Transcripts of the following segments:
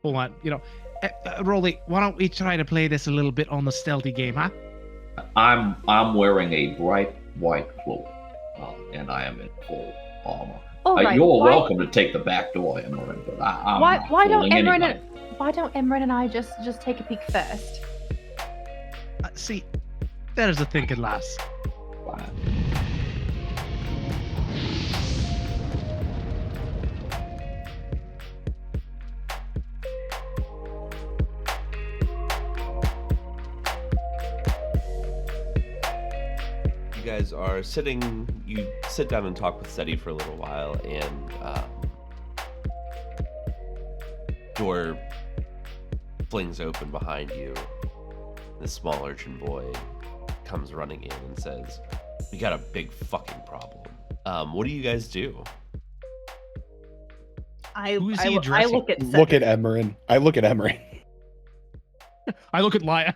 Hold on, Rolly, why don't we try to play this a little bit on the stealthy game, huh? I'm wearing a bright white cloak, and I am in full armor. All right. You're welcome to take the back door, Emmerin, but I'm not fooling anybody. Why don't Emmerin and I just take a peek first? See, there's a thinking lass. Fine. You guys are sitting, you sit down and talk with Seti for a little while, and door flings open behind you. This small urchin boy comes running in and says, "We got a big fucking problem. What do you guys do?" I Who's he look at Look at Emmerin. I look at Emmerin. I look at Laya.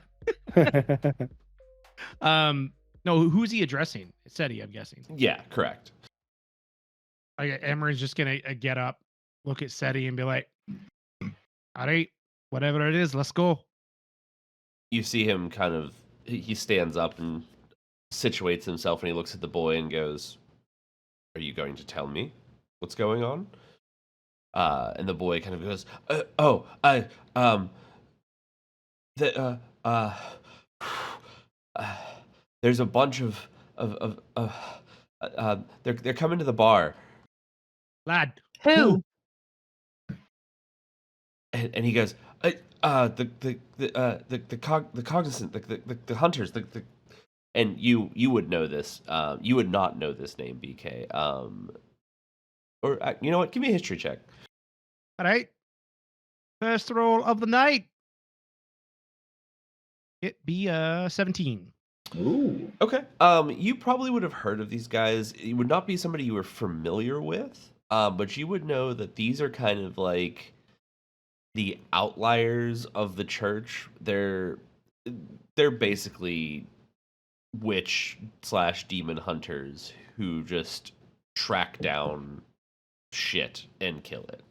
No, who's he addressing? Seti, I'm guessing. Yeah, correct. Emmerin's just gonna get up, look at Seti, and be like, "All right, whatever it is, let's go." You see him kind of, he stands up and situates himself, and he looks at the boy and goes, "Are you going to tell me what's going on?" And the boy kind of goes, there's a bunch of they're coming to the bar. Lad. Who? And he goes, the cognizant, the hunters, and you would know this. You would not know this name, BK. Or you know what? Give me a history check. All right. First roll of the night. It be 17. Ooh. Okay. You probably would have heard of these guys. It would not be somebody you were familiar with, but you would know that these are kind of like the outliers of the church. They're basically witch/demon hunters who just track down shit and kill it.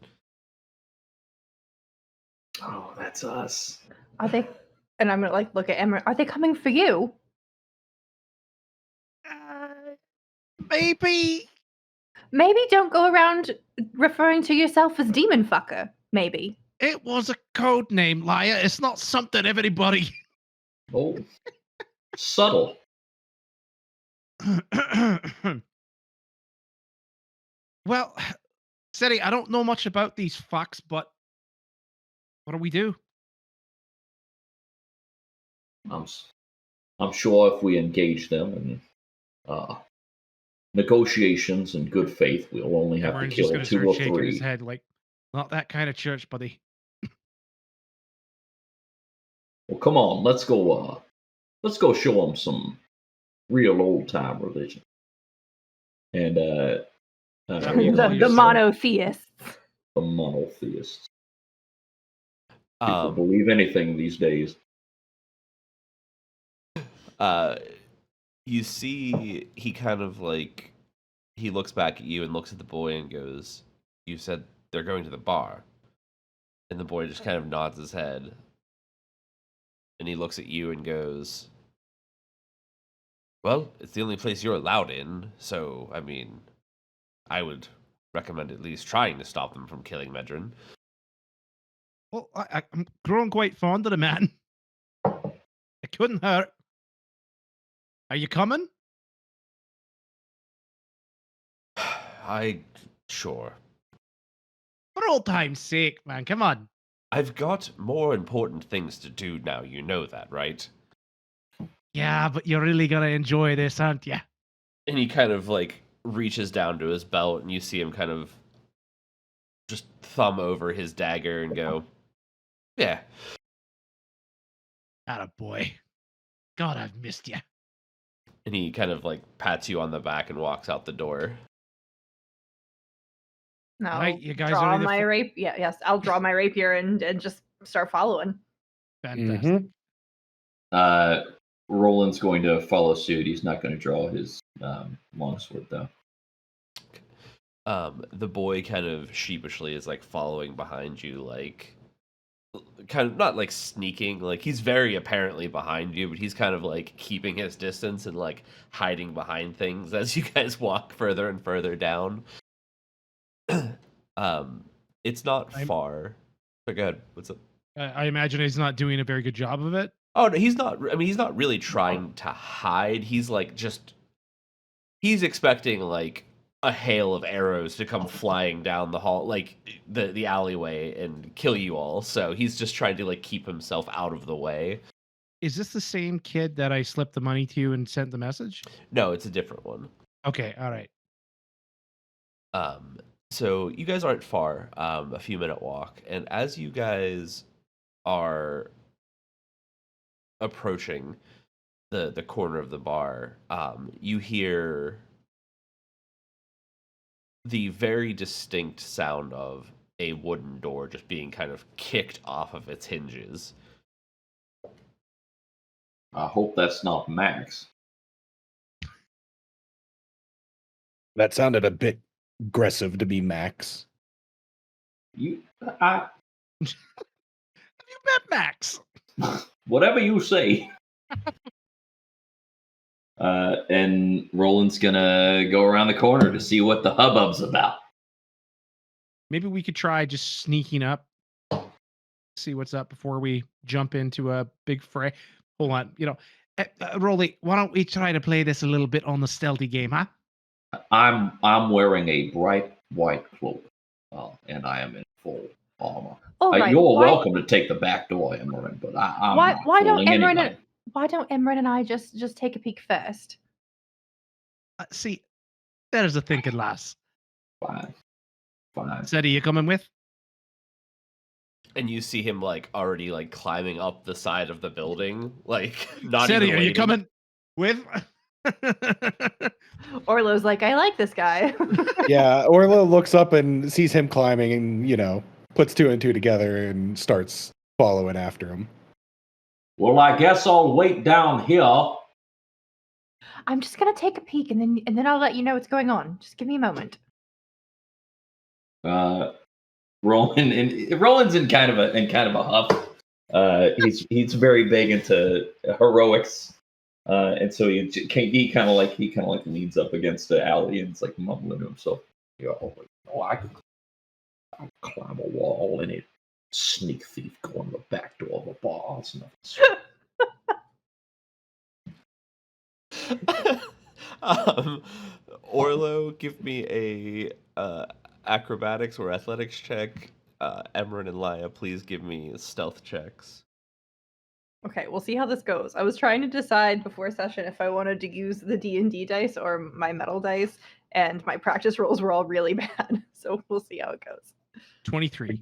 Oh, that's us. Are they? And I'm gonna look at Emmerin. Are they coming for you? Maybe. Maybe don't go around referring to yourself as demon fucker. Maybe. It was a code name, Liar. It's not something everybody. Oh, subtle. Well, Seti, I don't know much about these fucks, but what do we do? I'm sure if we engage them in negotiations and good faith, we'll only have Emmerin's to kill just 2 gonna or start shaking 3. his head like, not that kind of church, buddy. Well, come on, let's go show them some real old time religion. And the monotheists. The monotheists. People believe anything these days. You see, he kind of like, he looks back at you and looks at the boy and goes, "You said they're going to the bar." And the boy just kind of nods his head. And he looks at you and goes, "Well, it's the only place you're allowed in, so, I mean, I would recommend at least trying to stop them from killing Medrin." Well, I'm growing quite fond of the man. It couldn't hurt. Are you coming? Sure. For old time's sake, man, come on. I've got more important things to do now, you know that, right? Yeah, but you're really gonna enjoy this, aren't you? And he kind of like reaches down to his belt, and you see him kind of just thumb over his dagger and go, "Yeah." Attaboy. God, I've missed you. And he kind of like pats you on the back and walks out the door. No, right, you guys draw are my rapier. Yes, I'll draw my rapier and just start following. Fantastic. Roland's going to follow suit. He's not going to draw his longsword, though. The boy kind of sheepishly is like following behind you, like, kind of not like sneaking, like he's very apparently behind you, but he's kind of like keeping his distance and like hiding behind things as you guys walk further and further down. It's not far. But go ahead. What's up? I imagine he's not doing a very good job of it. Oh no, he's not. I mean, he's not really trying to hide. He's like he's expecting like a hail of arrows to come flying down the hall, like the alleyway, and kill you all. So he's just trying to like keep himself out of the way. Is this the same kid that I slipped the money to and sent the message? No, it's a different one. Okay, all right. So you guys aren't far, a few minute walk, and as you guys are approaching the corner of the bar, you hear the very distinct sound of a wooden door just being kind of kicked off of its hinges. I hope that's not Max. That sounded a bit aggressive to be Max. I Have you met Max? whatever you say. And Roland's gonna go around the corner to see what the hubbub's about. Maybe we could try just sneaking up, see what's up before we jump into a big fray. Hold on, Rolly, why don't we try to play this a little bit on the stealthy game, huh? I'm wearing a bright white cloak, and I am in full armor. All right. You're welcome to take the back door, Emmerin, but I'm Why? not Why don't fooling Emmerin? anybody. Why don't Emmerin and I just take a peek first? See, there's a thinking lass. Fine. Seti, you coming with? And you see him like already like climbing up the side of the building, like not Seti, even are you waiting. coming with? Orlo's like, I like this guy. Yeah, Orlo looks up and sees him climbing and, puts two and two together and starts following after him. Well, I guess I'll wait down here. I'm just gonna take a peek and then I'll let you know what's going on. Just give me a moment. Roland's in kind of a huff. He's very big into heroics, and so he kind of like leans up against the alley and it's like mumbling to himself. I can climb a wall and it sneak thief go in the back door of a bar. It's nothing. Orlo, give me a acrobatics or athletics check. Emmerin and Laya, please give me stealth checks. Okay, we'll see how this goes. I was trying to decide before session if I wanted to use the D&D dice or my metal dice, and my practice rolls were all really bad. So we'll see how it goes. 23.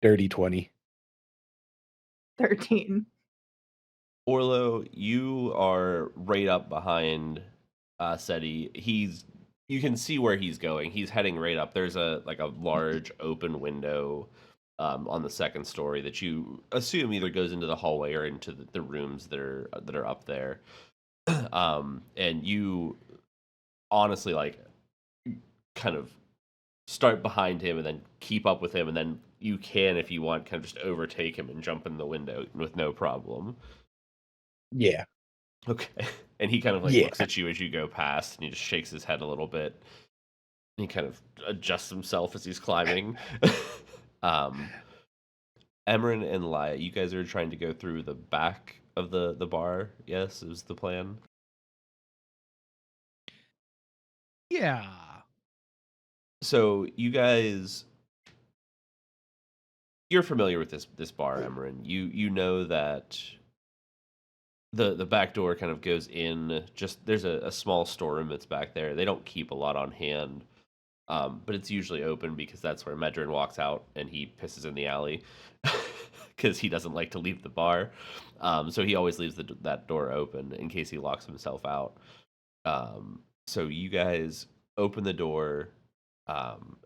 Dirty 20. 13. Orlo, you are right up behind Seti. You can see where he's going. He's heading right up. There's a large open window on the second story that you assume either goes into the hallway or into the rooms that are up there. And you honestly kind of start behind him and then keep up with him, and then you can, if you want, kind of just overtake him and jump in the window with no problem. Yeah. Okay. And he kind of Yeah. looks at you as you go past, and he just shakes his head a little bit. He kind of adjusts himself as he's climbing. Emmerin and Laya, you guys are trying to go through the back of the bar, yes, is the plan? Yeah. So you guys, you're familiar with this bar, Emmerin. You know that the back door kind of goes in. Just there's a small storeroom that's back there. They don't keep a lot on hand, but it's usually open because that's where Medrin walks out and he pisses in the alley because he doesn't like to leave the bar. So he always leaves that door open in case he locks himself out. So you guys open the door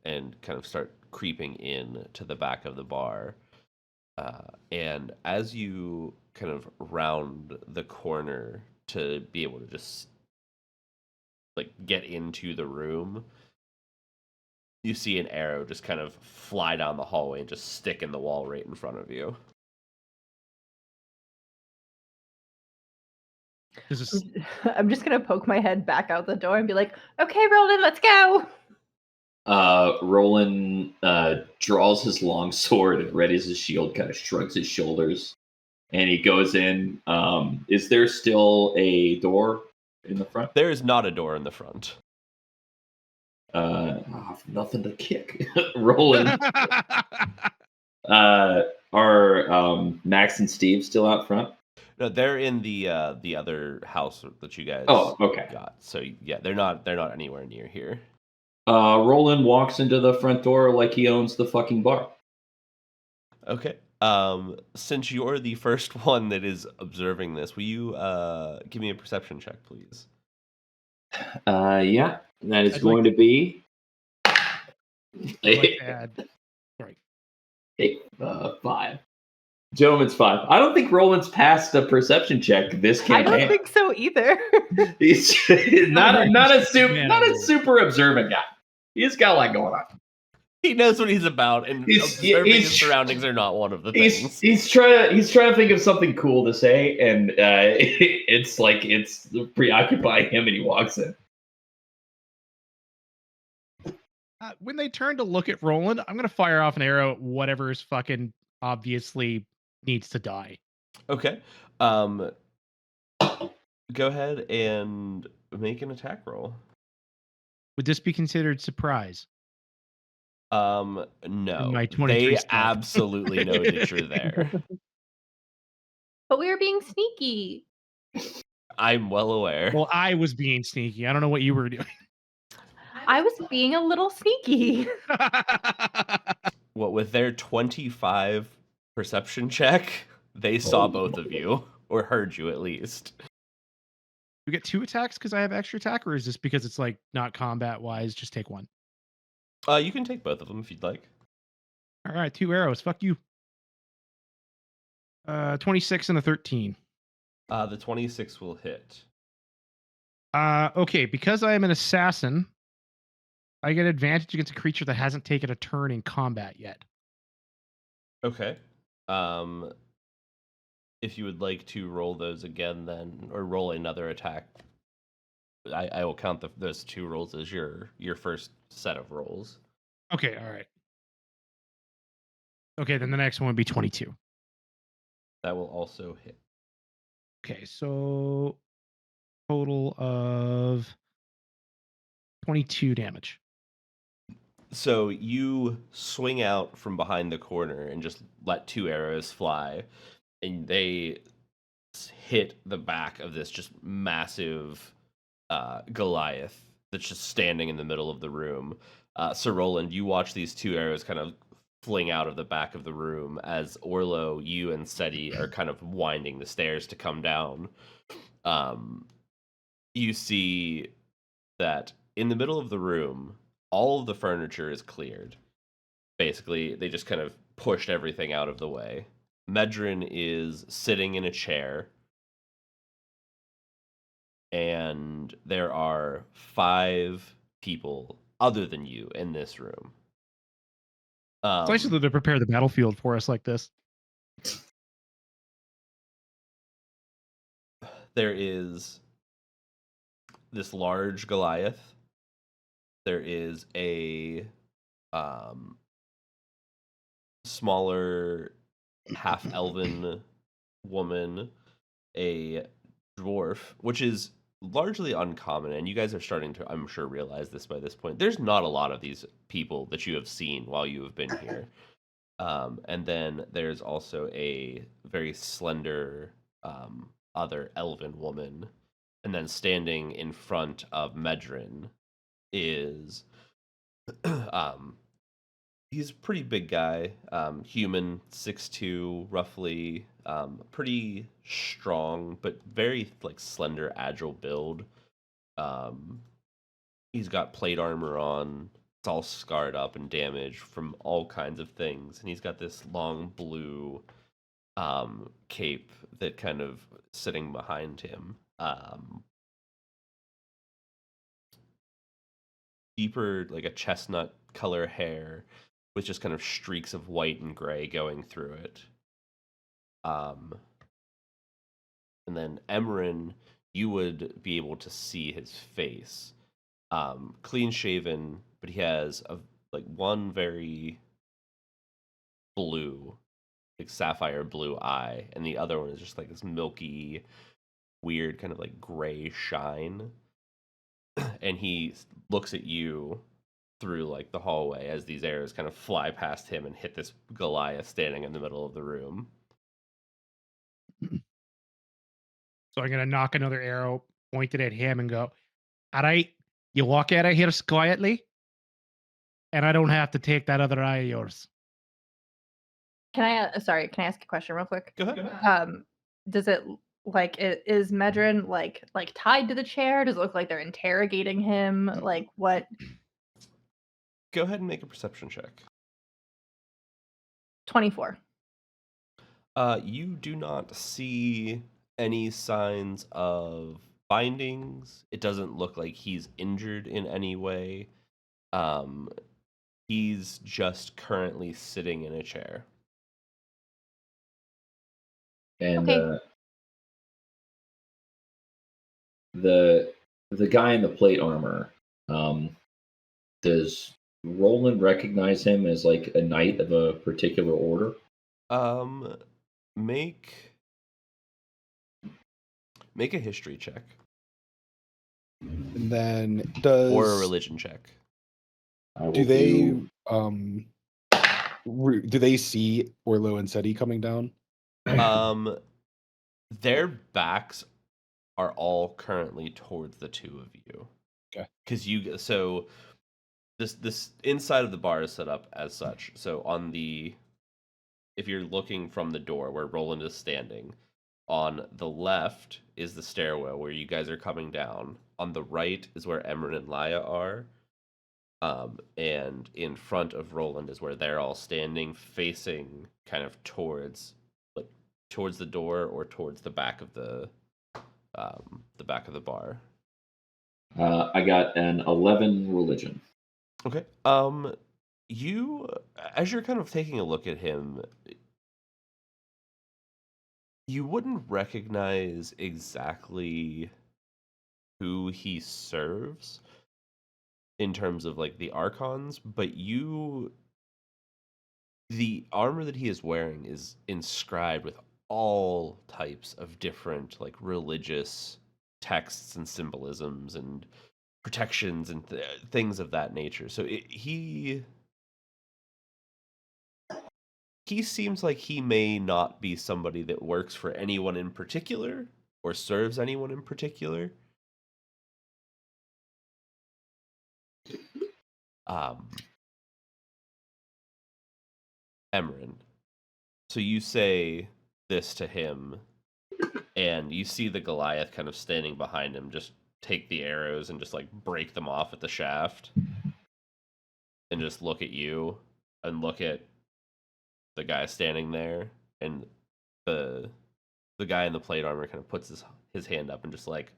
and kind of start creeping in to the back of the bar. And as you kind of round the corner to be able to just get into the room, you see an arrow just kind of fly down the hallway and just stick in the wall right in front of you. I'm just gonna poke my head back out the door and be like, "Okay, Roland, let's go." Roland draws his long sword and readies his shield, kind of shrugs his shoulders, and he goes in. Is there still a door in the front? There is not a door in the front. Nothing to kick. Roland. Are Max and Steve still out front? No, they're in the other house that you guys okay. got. So yeah, they're not anywhere near here. Roland walks into the front door like he owns the fucking bar. Okay. Since you're the first one that is observing this, will you give me a perception check, please? Yeah. That is going to be Sorry. 5. Gentleman's 5. I don't think Roland's passed a perception check this I campaign. don't think so either. He's not a super observant guy. He's got a lot going on. He knows what he's about, and observing his surroundings are not one of the things. He's trying to think of something cool to say, and it's preoccupying him, and he walks in. When they turn to look at Roland, I'm gonna fire off an arrow at whatever is fucking obviously needs to die. Okay. Go ahead and make an attack roll. Would this be considered surprise? No. My 23 they stealth. absolutely know that you're there. But we were being sneaky. I'm well aware. Well, I was being sneaky. I don't know what you were doing. I was being a little sneaky. What, with their 25 perception check, they saw both of you, or heard you at least. You get 2 attacks because I have extra attack, or is this because it's like not combat wise? Just take 1. You can take both of them if you'd like. All right, 2 arrows. Fuck you. 26 and a 13. The 26 will hit. Okay, because I am an assassin, I get advantage against a creature that hasn't taken a turn in combat yet. Okay. If you would like to roll those again, then, or roll another attack, I will count those 2 rolls as your first set of rolls. Okay, all right. Okay, then the next one would be 22. That will also hit. Okay, so total of 22 damage. So you swing out from behind the corner and just let 2 arrows fly, and they hit the back of this just massive Goliath that's just standing in the middle of the room. So Roland, you watch these 2 arrows kind of fling out of the back of the room as Orlo, you and Seti are kind of winding the stairs to come down. You see that in the middle of the room, all of the furniture is cleared. Basically, they just kind of pushed everything out of the way. Medrin is sitting in a chair, and there are 5 people other than you in this room. It's nice of them to prepare the battlefield for us like this. There is this large Goliath. There is a smaller half-elven woman, a dwarf, which is largely uncommon, and you guys are starting to, I'm sure, realize this by this point. There's not a lot of these people that you have seen while you have been here. And then there's also a very slender other elven woman. And then standing in front of Medrin is he's a pretty big guy, human, 6'2", roughly, pretty strong, but very like slender, agile build. He's got plate armor on. It's all scarred up and damaged from all kinds of things, and he's got this long blue cape that kind of sitting behind him. Deeper, like a chestnut color hair with just kind of streaks of white and gray going through it. And then Emmerin, you would be able to see his face. Clean shaven, but he has one very blue, like sapphire blue eye, and the other one is just like this milky, weird kind of like gray shine. And he looks at you through like the hallway as these arrows kind of fly past him and hit this Goliath standing in the middle of the room. So I'm gonna knock another arrow pointed at him and go, "All right, you walk out of here quietly, and I don't have to take that other eye of yours." Can I ask a question real quick? Go ahead. Does it is Medrin like tied to the chair? Does it look like they're interrogating him? Like what? Go ahead and make a perception check. 24. You do not see any signs of bindings. It doesn't look like he's injured in any way. He's just currently sitting in a chair. And Okay. The guy in the plate armor, does Roland recognize him as like a knight of a particular order? Make a history check And then does or a religion check. I will do they do they see Orlo and Seti coming down? Their backs are all currently towards the two of you. Okay. Because this inside of the bar is set up as such. So if you're looking from the door where Roland is standing, on the left is the stairwell where you guys are coming down. On the right is where Emmerin and Laya are. And in front of Roland is where they're all standing, facing kind of towards the door or towards the back of the bar. I got an 11 religion. Okay. You, as you're kind of taking a look at him, you wouldn't recognize exactly who he serves in terms of like the archons, but the armor that he is wearing is inscribed with all types of different like religious texts and symbolisms and protections and things of that nature. So he seems like he may not be somebody that works for anyone in particular or serves anyone in particular. Emmerin. So you say this to him, and you see the Goliath kind of standing behind him, just take the arrows and just like break them off at the shaft, and just look at you and look at the guy standing there, and the guy in the plate armor kind of puts his hand up and just like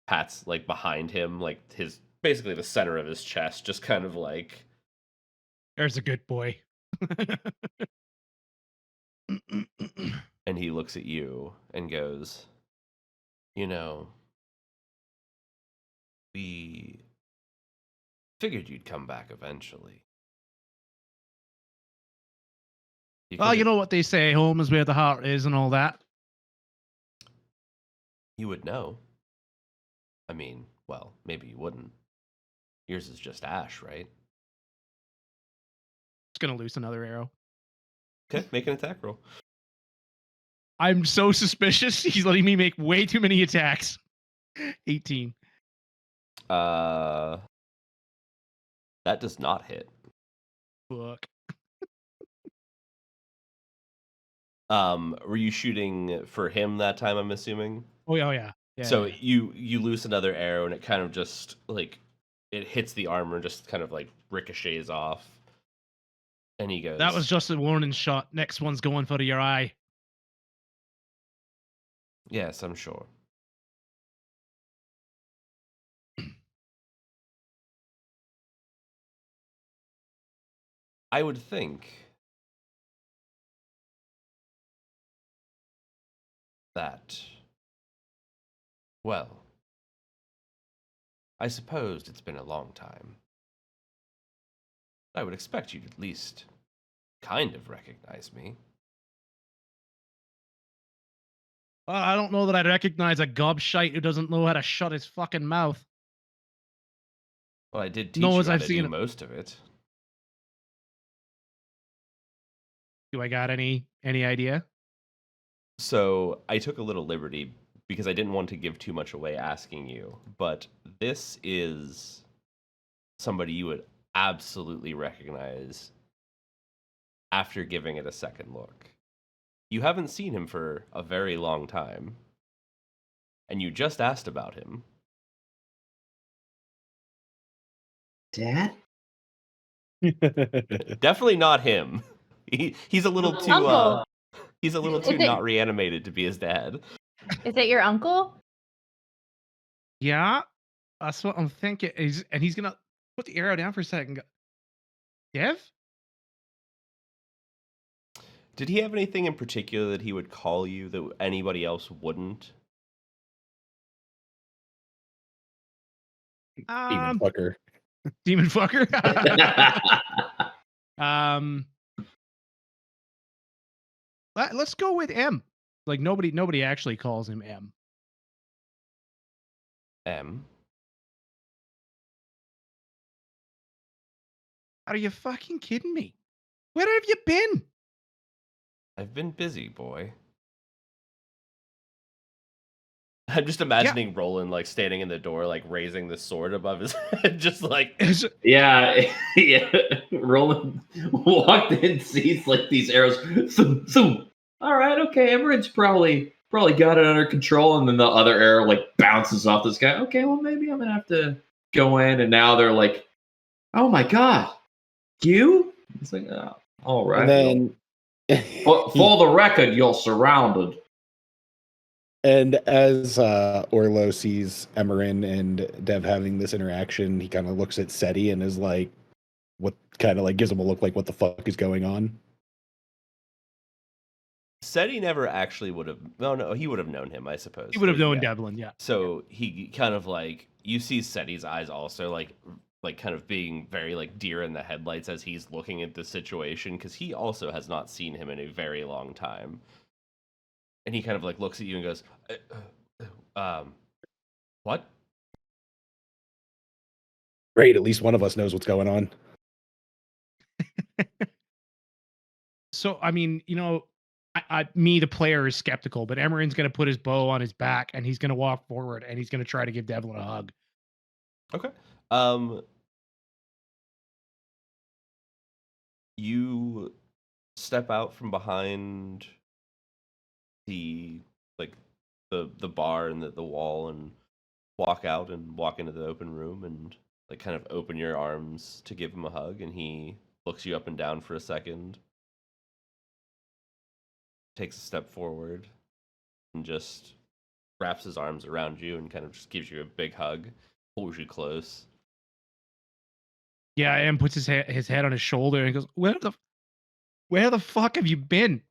pats like behind him, like his basically the center of his chest, just kind of like, There's a good boy. and he looks at you and goes, "You know, we figured you'd come back eventually." Well, you know what they say, home is where the heart is and all that. You would know. I mean, well, maybe you wouldn't. Yours is just ash, right? Just gonna loose another arrow. Okay, make an attack roll. I'm so suspicious. He's letting me make way too many attacks. 18. That does not hit. Fuck. Were you shooting for him that time, I'm assuming? Oh yeah. So yeah. you loose another arrow and it kind of just like it hits the armor and just kind of like ricochets off. And he goes, That was just a warning shot. Next one's going for your eye. "Yes, I'm sure." I would think that, well, I suppose it's been a long time. I would expect you to at least kind of recognize me. I don't know that I'd recognize a gobshite who doesn't know how to shut his fucking mouth. Well, I did teach No, you as how I've to seen do it. most of it. Do I got any idea? So I took a little liberty because I didn't want to give too much away asking you, but this is somebody you would absolutely recognize after giving it a second look. You haven't seen him for a very long time, and you just asked about him. Dad? Definitely not him. He's a little too Uncle. he's a little Is too it- not reanimated to be his dad. Is it your uncle? Yeah, that's what I'm thinking. He's gonna put the arrow down for a second. Dev? Did he have anything in particular that he would call you that anybody else wouldn't? Demon fucker. Demon fucker. Let's go with M. Like nobody actually calls him M. M. Are you fucking kidding me? Where have you been? I've been busy, boy. I'm just imagining Roland like standing in the door, like raising the sword above his head, just like Yeah, yeah. Roland walked in, sees like these arrows. Zoom, zoom. All right, okay. Emmerin's probably got it under control, and then the other arrow like bounces off this guy. Okay, well maybe I'm gonna have to go in, and now they're like, "Oh my god, you?" It's like, oh, all right. And then For the record, you're surrounded. And as Orlo sees Emmerin and Dev having this interaction, he kind of looks at Seti and is like, what kind of like gives him a look like, what the fuck is going on? said he never actually would have. No, he would have known him, I suppose. He would have known Yeah. Devlin, yeah. So he kind of like, you see Seti's eyes also like kind of being very like deer in the headlights as he's looking at the situation, because he also has not seen him in a very long time. And he kind of like looks at you and goes, what? Great, at least one of us knows what's going on. So, I mean, you know, me, the player, is skeptical, but Emmerin's going to put his bow on his back and he's going to walk forward and he's going to try to give Devlin a hug. Okay. You step out from behind the the bar and the wall and walk out and walk into the open room and like kind of open your arms to give him a hug, and he looks you up and down for a second, takes a step forward, and just wraps his arms around you and kind of just gives you a big hug, pulls you close. Yeah, and puts his head on his shoulder and goes, where the fuck have you been?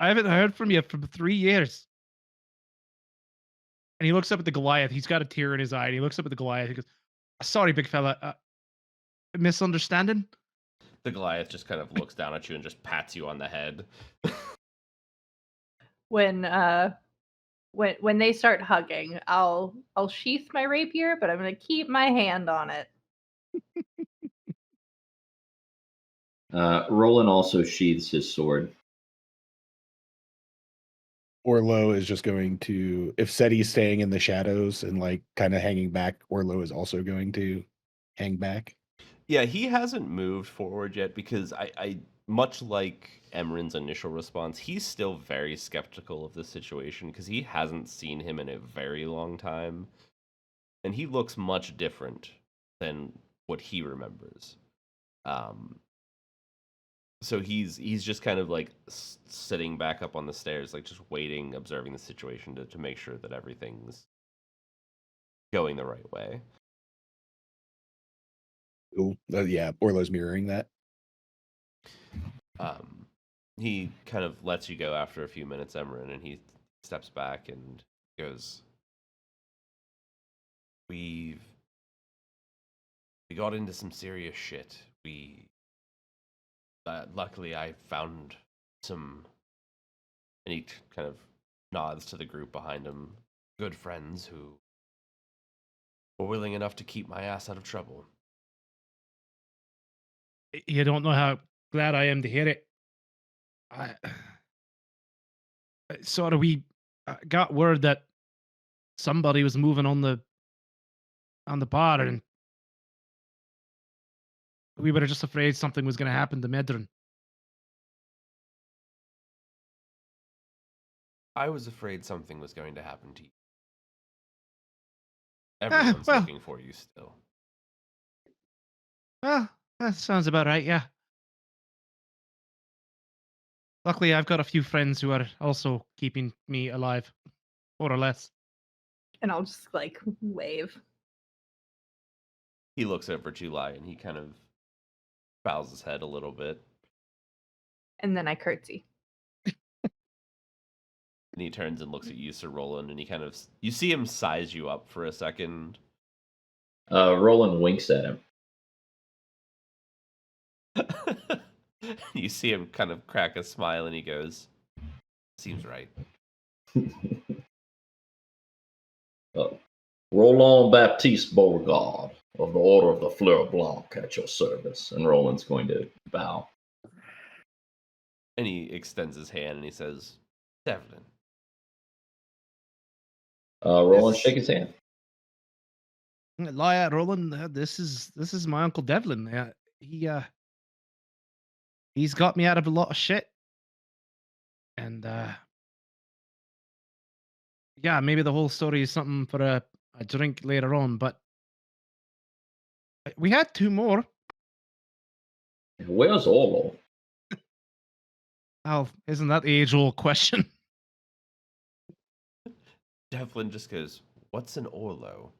I haven't heard from you for 3 years. And he looks up at the Goliath. He's got a tear in his eye. And he looks up at the Goliath. He goes, sorry, big fella. Misunderstanding? The Goliath just kind of looks down at you and just pats you on the head. When they start hugging, I'll sheath my rapier, but I'm gonna keep my hand on it. Roland also sheathes his sword. Orlo is just going to, if Seti's staying in the shadows and like kind of hanging back, Orlo is also going to hang back. Yeah, he hasn't moved forward yet because I much like Emmerin's initial response, he's still very skeptical of the situation because he hasn't seen him in a very long time. And he looks much different than what he remembers. So he's just kind of like sitting back up on the stairs, like just waiting, observing the situation to make sure that everything's going the right way. Cool. Yeah, Orlo's mirroring that. He kind of lets you go after a few minutes, Emmerin, and he steps back and goes, We got into some serious shit. Luckily I found some, and he kind of nods to the group behind him, good friends who were willing enough to keep my ass out of trouble. You don't know how glad I am to hear it. I sort of we got word that somebody was moving on the bar, and we were just afraid something was going to happen to Medrin. I was afraid something was going to happen to you. Everyone's well. looking for you still. Well, that sounds about right, yeah. Luckily, I've got a few friends who are also keeping me alive, more or less. And I'll just like wave. He looks over at July and he kind of bows his head a little bit. And then I curtsy. And he turns and looks at you, Sir Roland, and he kind of, you see him size you up for a second. Roland winks at him. You see him kind of crack a smile and he goes, seems right. Roland Baptiste Beauregard of the Order of the Fleur Blanc at your service. And Roland's going to bow. And he extends his hand and he says, Devlin. Roland shake his hand. Liar, Roland, this is my uncle Devlin. He's got me out of a lot of shit. And yeah, maybe the whole story is something for a drink later on, but we had two more. Where's Orlo? Oh, isn't that the age-old question? Devlin just goes, what's an Orlo?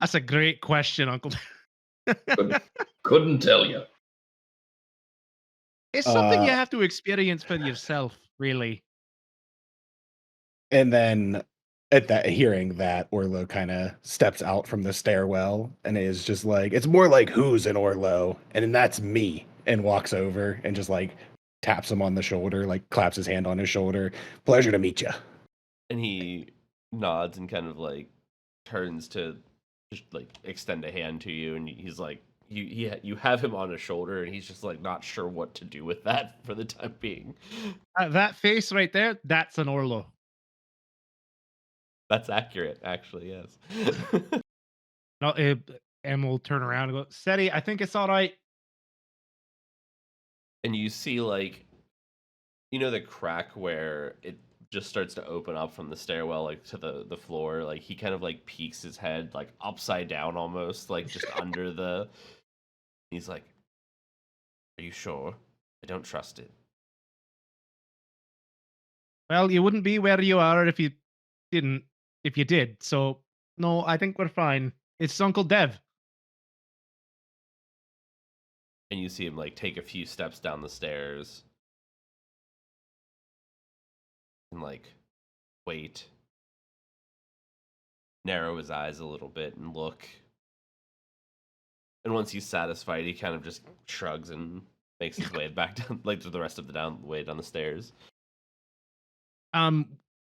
That's a great question, Uncle. Couldn't tell you. It's something you have to experience for yourself, really. And then at that hearing that, Orlo kind of steps out from the stairwell and is just like, it's more like who's an Orlo? And then that's me, and walks over and just like taps him on the shoulder, like claps his hand on his shoulder. Pleasure to meet you. And he nods and kind of like turns to just like extend a hand to you, and he's like, you have him on his shoulder, and he's just like not sure what to do with that for the time being. That face right there, that's an Orlo. That's accurate, actually, yes. No, Em will turn around and go, Steady, I think it's all right. And you see, like, you know, the crack where it just starts to open up from the stairwell, like to the floor. Like he kind of like peeks his head like upside down almost, like just under the. He's like, "Are you sure? I don't trust it." Well, you wouldn't be where you are if you didn't. If you did, so no, I think we're fine. It's Uncle Dev. And you see him like take a few steps down the stairs and like wait, narrow his eyes a little bit and look. And once he's satisfied, he kind of just shrugs and makes his way back down, like to the rest of the way down the stairs.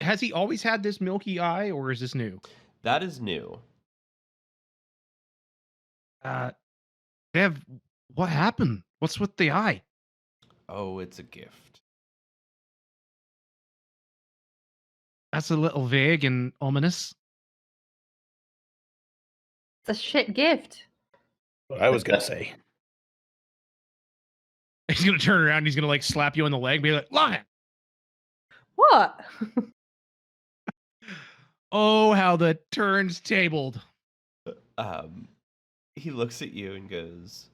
Has he always had this milky eye, or is this new? That is new. Dev, what happened? What's with the eye? Oh, it's a gift. That's a little vague and ominous. It's a shit gift. What I was gonna say. He's gonna turn around and he's gonna like slap you on the leg and be like, "Lion!" What? Oh, how the turn's tabled. He looks at you and goes,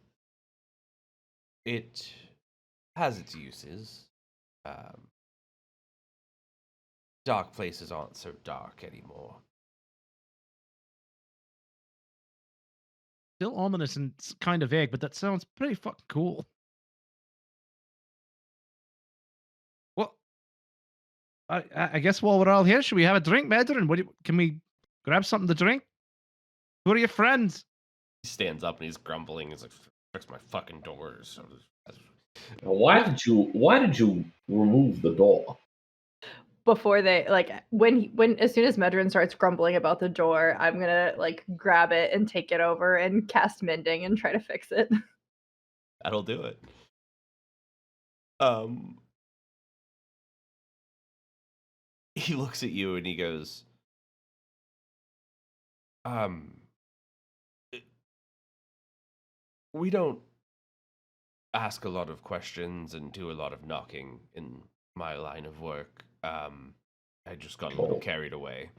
"It has its uses. Dark places aren't so dark anymore." Still ominous and kind of vague, but that sounds pretty fucking cool. I guess while we're all here, should we have a drink, Medrin? Can we grab something to drink? Who are your friends? He stands up and he's grumbling. He's like, "Fix my fucking doors." Now, why did you remove the door? Before they when as soon as Medrin starts grumbling about the door, I'm gonna grab it and take it over and cast mending and try to fix it. That'll do it. He looks at you and he goes, we don't ask a lot of questions and do a lot of knocking in my line of work. I just got a little carried away.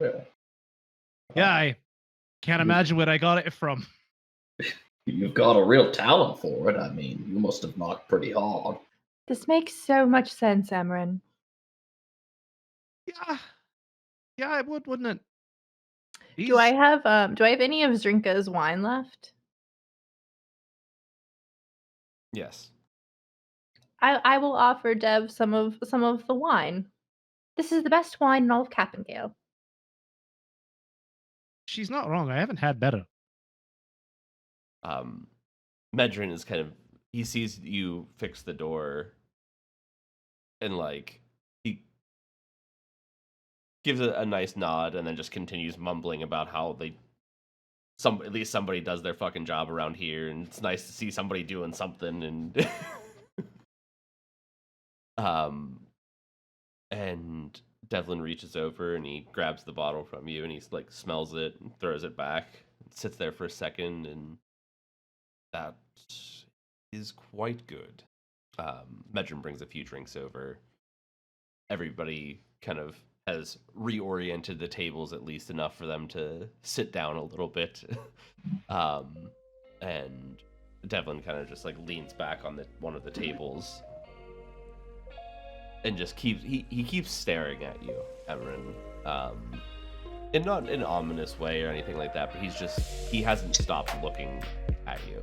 Yeah, I can't imagine where I got it from. You've got a real talent for it. I mean, you must have knocked pretty hard. This makes so much sense, Emmerin. Yeah, it would, wouldn't it? Do I have any of Zrinka's wine left? Yes. I will offer Dev some of the wine. This is the best wine in all of Capengale. She's not wrong. I haven't had better. Medrin is he sees you fix the door and he gives a nice nod and then just continues mumbling about how at least somebody does their fucking job around here, and it's nice to see somebody doing something. And and Devlin reaches over and he grabs the bottle from you and he smells it and throws it back, sits there for a second, and that is quite good. Medrin brings a few drinks over. Everybody kind of has reoriented the tables at least enough for them to sit down a little bit. And Devlin kind of just leans back on one of the tables and just keeps staring at you, Emmerin. And not in an ominous way or anything like that, but he hasn't stopped looking at you.